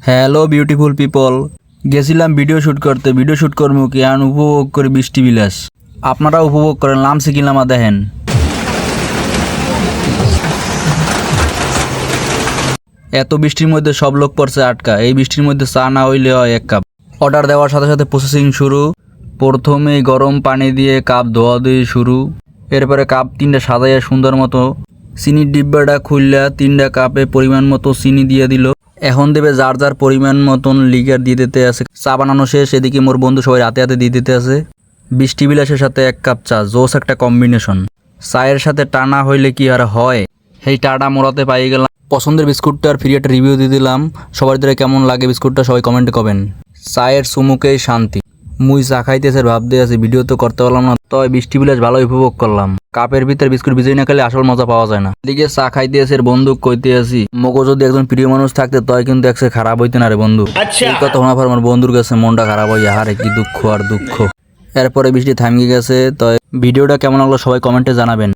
Hello beautiful people, গেছিলাম video shoot করতে। Video shoot করবো কি আর উপভোগ করি বৃষ্টি বিলাস। আপনারা উপভোগ করেন, নামছি কিলাম দেখেন। এত বৃষ্টির মধ্যে সব লোক পড়ছে আটকা। এই বৃষ্টির মধ্যে চা না হইলে হয় 1 কাপ। অর্ডার দেওয়ার সাথে সাথে প্রসেসিং শুরু। প্রথমে গরম পানি দিয়ে কাপ ধোয়া দিয়ে শুরু। এরপরে কাপ 3টা সাজাইয়া সুন্দর মতো চিনির ডিব্বাটা খুললা 3টা কাপে পরিমাণ মতো চিনি দিয়ে দিল। এখন দেবে যার যার পরিমাণ মতন লিকার দিয়ে দিতে আছে। চা বানানো শেষ, এদিকে মোর বন্ধু সবাই হাতে হাতে দিয়ে দিতে আছে। বৃষ্টি বিলাসের সাথে 1 কাপ চা, জোস একটা কম্বিনেশন। চায়ের সাথে টানা হইলে কি আর হয়, সেই টাটা মোড়াতে পাই গেলাম। পছন্দের বিস্কুটটার ফ্রি একটা রিভিউ দিয়ে দিলাম। সবার ধরে কেমন লাগে বিস্কুটটা সবাই কমেন্টে করবেন। চায়ের চুমুকেই শান্তি। মুই চা খাইতেছে ভাবতে আছি, ভিডিও তো করতে পারলাম না, তবে বৃষ্টি বিলাস ভালোই উপভোগ করলাম। কাপের ভিতরে বিস্কুট ভিজাই না খেলে আসল মজা পাওয়া যায় না। এদিকে চা খাইতে আছে, বন্ধু কইতে আছি মগো যদি একজন প্রিয় মানুষ থাকতে তয় কিন্তু একসে খারাপ হইতে না রে বন্ধু। এই কথা শোনার পর আমার বন্ধুর কাছে মনটা খারাপ হয়ে হারে কি দুঃখ আর দুঃখ। এরপরে বৃষ্টি থামিয়ে গেছে। তো ভিডিওটা কেমন লাগলো সবাই কমেন্টে জানাবেন।